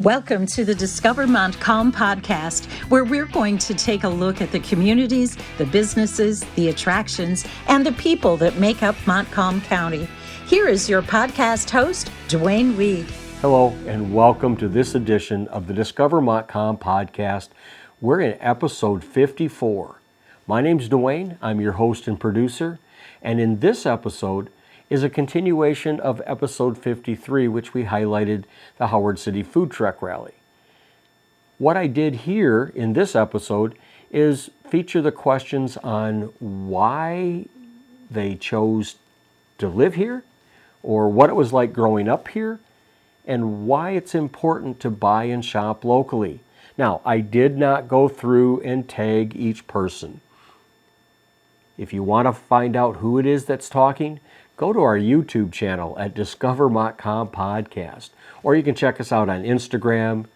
Welcome to the Discover Montcalm Podcast, where we're going to take a look at the communities, the businesses, the attractions, and the people that make up Montcalm County. Here is your podcast host, Dwayne Weed. Hello, and welcome to this edition of the Discover Montcalm Podcast. We're in episode 54. My name's Dwayne. I'm your host and producer. And in this episode is a continuation of episode 53, which we highlighted the Howard City Food Truck Rally. What I did here in this episode is feature the questions on why they chose to live here, or what it was like growing up here, and why it's important to buy and shop locally. Now, I did not go through and tag each person. If you want to find out who it is that's talking, go to our YouTube channel at Discover Montcalm Podcast, or you can check us out on Instagram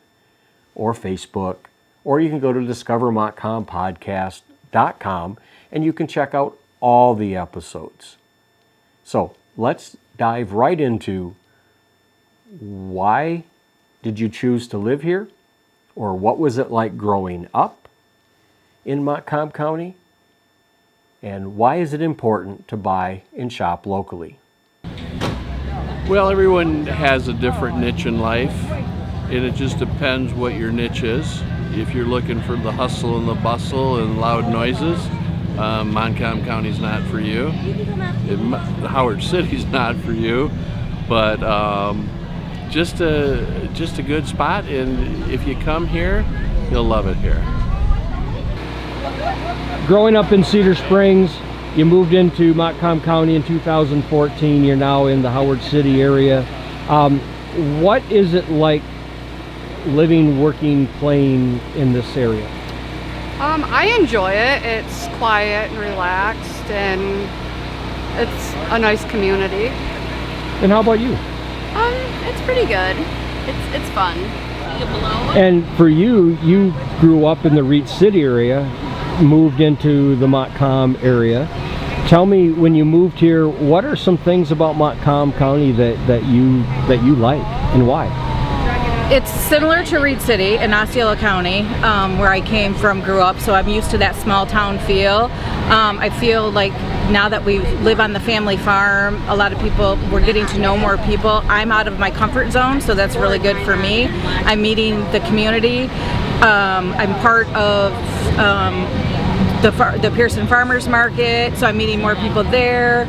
or Facebook, or you can go to discovermontcalmpodcast.com and you can check out all the episodes. So let's dive right into why did you choose to live here, or what was it like growing up in Montcalm County? And why is it important to buy and shop locally? Well, everyone has a different niche in life, and it just depends what your niche is. If you're looking for the hustle and the bustle and loud noises, Montcalm County's not for you. Howard City's not for you, but just a good spot, and if you come here, you'll love it here. Growing up in Cedar Springs, you moved into Montcalm County in 2014. You're now in the Howard City area. What is it like living, working, playing in this area? I enjoy it. It's quiet and relaxed, and it's a nice community. And how about you? It's pretty good. It's fun. And for you, you grew up in the Reed City area, moved into the Montcalm area. Tell me, when you moved here, what are some things about Montcalm County that you like, and why? It's similar to Reed City in Osceola County, where I came from, grew up, so I'm used to that small town feel. I feel like now that we live on the family farm, a lot of people, we're getting to know more people. I'm out of my comfort zone, so that's really good for me. I'm meeting the community. I'm part of the Pearson Farmers Market, so I'm meeting more people there.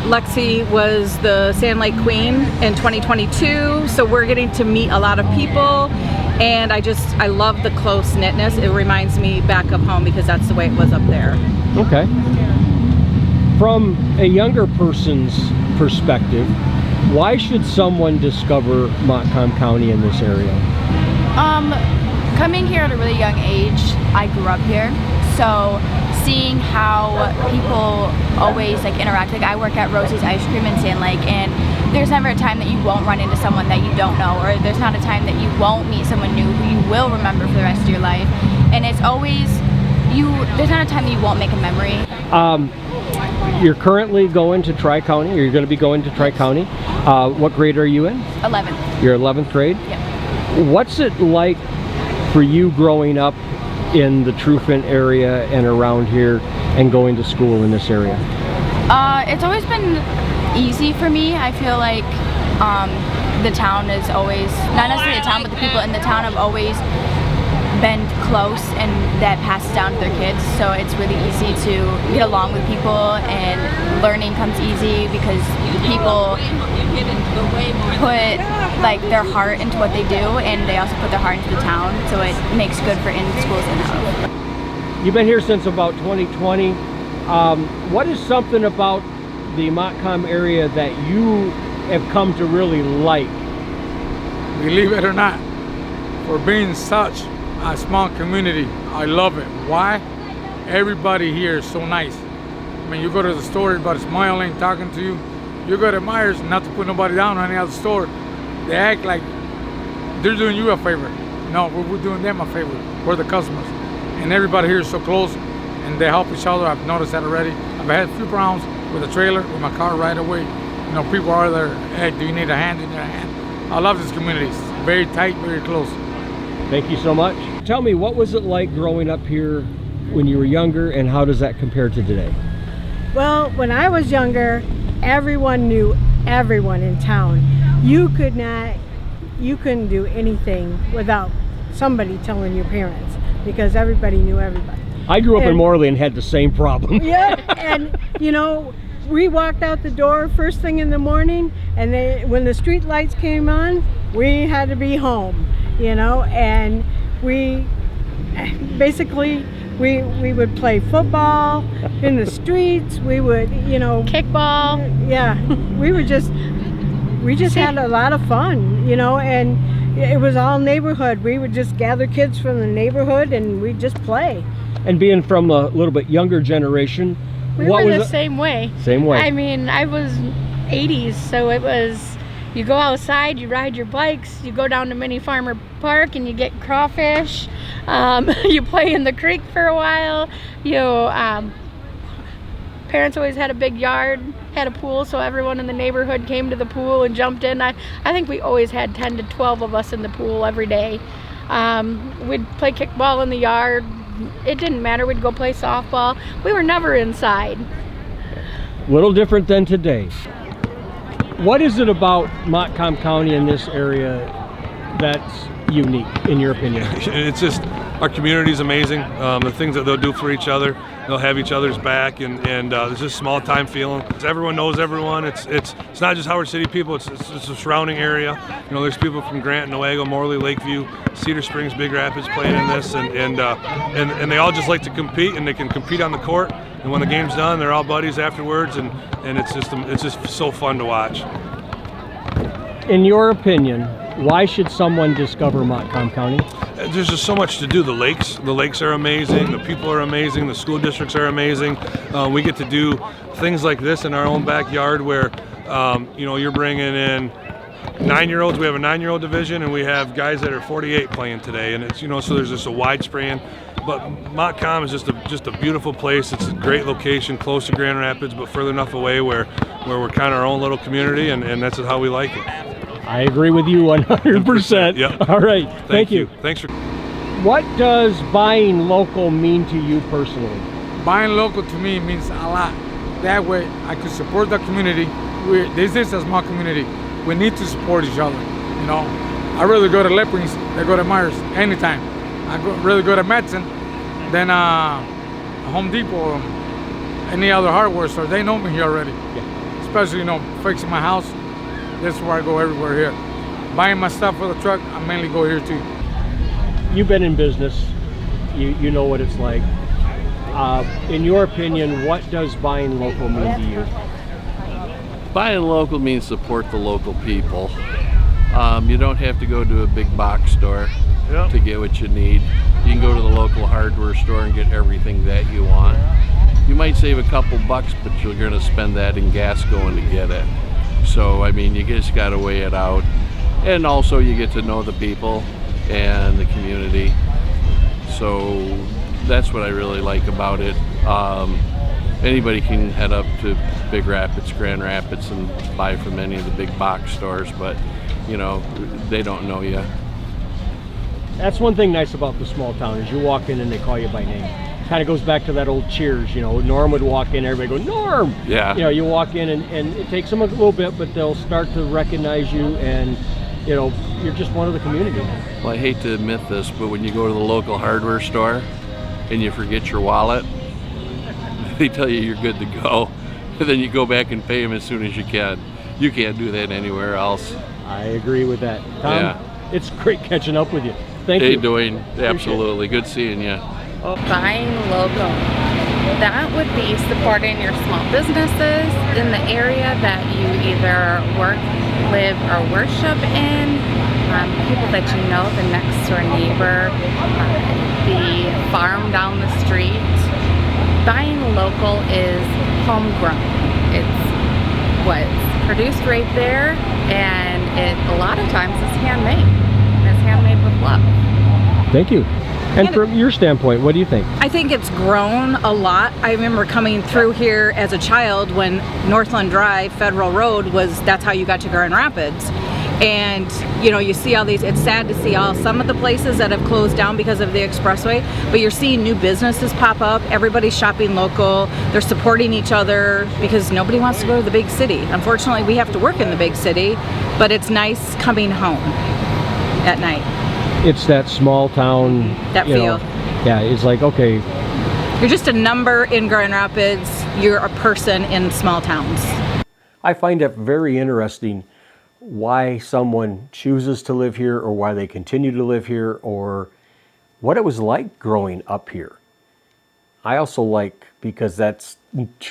Lexi was the Sand Lake Queen in 2022, so we're getting to meet a lot of people, and I love the close-knitness. It reminds me back of home because that's the way it was up there. Okay. From a younger person's perspective, why should someone discover Montcalm County in this area? Coming here at a really young age, I grew up here, so seeing how people always interact. I work at Rosie's Ice Cream in Sand Lake, and there's never a time that you won't run into someone that you don't know, or there's not a time that you won't meet someone new who you will remember for the rest of your life. And it's always there's not a time that you won't make a memory. You're currently going to Tri-County, or you're going to be going to Tri-County. What grade are you in? 11th. You're 11th grade? Yep. What's it like for you growing up in the Truefant area and around here and going to school in this area? It's always been easy for me. I feel like the town is always, not necessarily the town, but the people in the town have always been close, and that passes down to their kids, so it's really easy to get along with people, and learning comes easy because people put their heart into what they do, and they also put their heart into the town, so it makes good for in schools and out. You've been here since about 2020. What is something about the Montcalm area that you have come to really like? Believe it or not, for being such a small community, I love it. Why? Everybody here is so nice. I mean, you go to the store, everybody's smiling, talking to you. You go to Myers, not to put nobody down on any other store, they act like they're doing you a favor. No, we're doing them a favor. We're the customers. And everybody here is so close, and they help each other. I've noticed that already. I've had a few problems with a trailer, with my car right away. You know, people are there, hey, do you need a hand? Do you need a hand? I love this community. very tight, very close. Thank you so much. Tell me, what was it like growing up here when you were younger, and how does that compare to today? Well, when I was younger, everyone knew everyone in town. You couldn't do anything without somebody telling your parents, because everybody knew everybody. I grew up in Morley and had the same problem. Yeah, and you know, we walked out the door first thing in the morning, and when the street lights came on, we had to be home, you know, and we basically we would play football in the streets. We would, you know, kickball. Yeah, we just had a lot of fun, you know, and it was all neighborhood. We would just gather kids from the neighborhood and we'd just play. And being from a little bit younger generation, we were the same way. Same way. I mean, I was 80s, so it was, you go outside, you ride your bikes, you go down to Mini Farmer Park and you get crawfish. You play in the creek for a while. Parents always had a big yard, had a pool, so everyone in the neighborhood came to the pool and jumped in. I think we always had 10 to 12 of us in the pool every day. We'd play kickball in the yard. It didn't matter. We'd go play softball. We were never inside. Little different than today. What is it about Montcalm County in this area that's unique, in your opinion? It's just, our community is amazing. The things that they'll do for each other, they'll have each other's back, and there's just small time feeling. Everyone knows everyone. It's not just Howard City people. It's the surrounding area. You know, there's people from Grant, Newaygo, Morley, Lakeview, Cedar Springs, Big Rapids playing in this, and they all just like to compete, and they can compete on the court. And when the game's done, they're all buddies afterwards, and it's just so fun to watch. In your opinion, why should someone discover Montcalm County? There's just so much to do. The lakes are amazing. The people are amazing. The school districts are amazing. We get to do things like this in our own backyard, where you know, you're bringing in 9-year-olds. We have a 9-year-old division, and we have guys that are 48 playing today. And it's, you know, so there's just a wide span. But Montcalm is just a beautiful place. It's a great location, close to Grand Rapids, but further enough away where we're kind of our own little community, and that's how we like it. I agree with you 100%. Yep. All right. Thank you. Thanks for. What does buying local mean to you personally? Buying local to me means a lot. That way I could support the community. This is a small community. We need to support each other. You know, I'd rather go to Leppings than go to Myers anytime. I'd rather go to Madsen than Home Depot or any other hardware store. They know me here already. Yeah. Especially, you know, fixing my house. That's where I go everywhere here. Buying my stuff for the truck, I mainly go here too. You've been in business. You know what it's like. In your opinion, what does buying local mean to you? Buying local means support the local people. You don't have to go to a big box store to get what you need. You can go to the local hardware store and get everything that you want. You might save a couple bucks, but you're going to spend that in gas going to get it. So, I mean, you just got to weigh it out. And also you get to know the people and the community. So that's what I really like about it. Anybody can head up to Big Rapids, Grand Rapids, and buy from any of the big box stores, but, you know, they don't know you. That's one thing nice about the small town, is you walk in and they call you by name. Kind of goes back to that old Cheers, you know, Norm would walk in, everybody go, Norm! Yeah. You know, you walk in and it takes them a little bit, but they'll start to recognize you, and, you know, you're just one of the community. Well, I hate to admit this, but when you go to the local hardware store and you forget your wallet, they tell you you're good to go, and then you go back and pay them as soon as you can. You can't do that anywhere else. I agree with that. Tom, it's great catching up with you. Thank you. Hey, Dwayne, absolutely. Good seeing you. Buying local. That would be supporting your small businesses in the area that you either work, live, or worship in. People that you know, the next door neighbor, the farm down the street. Buying local is homegrown. It's what's produced right there, and it a lot of times is handmade. It's handmade with love. Thank you. And from your standpoint, what do you think? I think it's grown a lot. I remember coming through here as a child when Northland Drive, Federal Road, that's how you got to Grand Rapids. And you see all these, it's sad to see some of the places that have closed down because of the expressway, but you're seeing new businesses pop up. Everybody's shopping local, they're supporting each other because nobody wants to go to the big city. Unfortunately, we have to work in the big city, but it's nice coming home at night. It's that small town, that feel. Yeah, it's like, okay, you're just a number in Grand Rapids, you're a person in small towns. I find it very interesting why someone chooses to live here, or why they continue to live here, or what it was like growing up here. I also like, because that's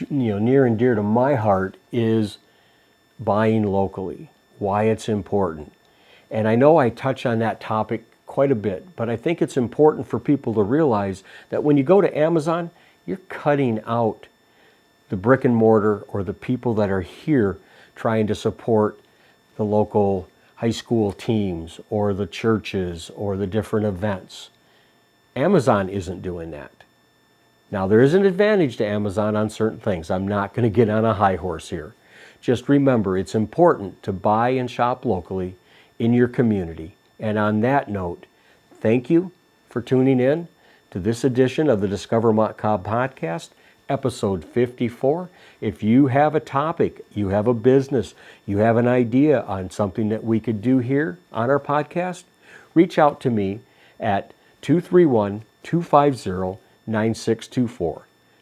near and dear to my heart, is buying locally, why it's important. And I know I touch on that topic quite a bit, but I think it's important for people to realize that when you go to Amazon, you're cutting out the brick and mortar or the people that are here trying to support the local high school teams or the churches or the different events. Amazon isn't doing that. Now, there is an advantage to Amazon on certain things. I'm not going to get on a high horse here. Just remember, it's important to buy and shop locally in your community. And on that note, thank you for tuning in to this edition of the Discover Montcalm Podcast, episode 54. If you have a topic, you have a business, you have an idea on something that we could do here on our podcast, reach out to me at 231-250-9624,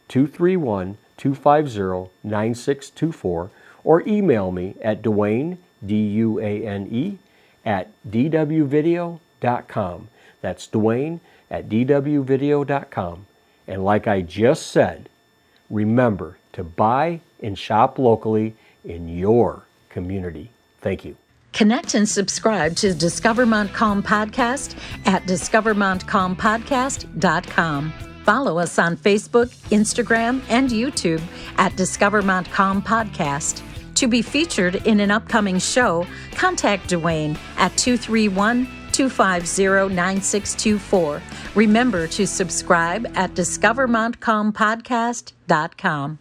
231-250-9624, or email me at Duane, D-U-A-N-E, at dwvideo.com. That's Duane at dwvideo.com. And like I just said, remember to buy and shop locally in your community. Thank you. Connect and subscribe to Discover Montcalm Podcast at discovermontcalmpodcast.com. Follow us on Facebook, Instagram, and YouTube at Discover Montcalm Podcast. To be featured in an upcoming show, contact Duane at 231-250-9624. Remember to subscribe at discovermontcalmpodcast.com.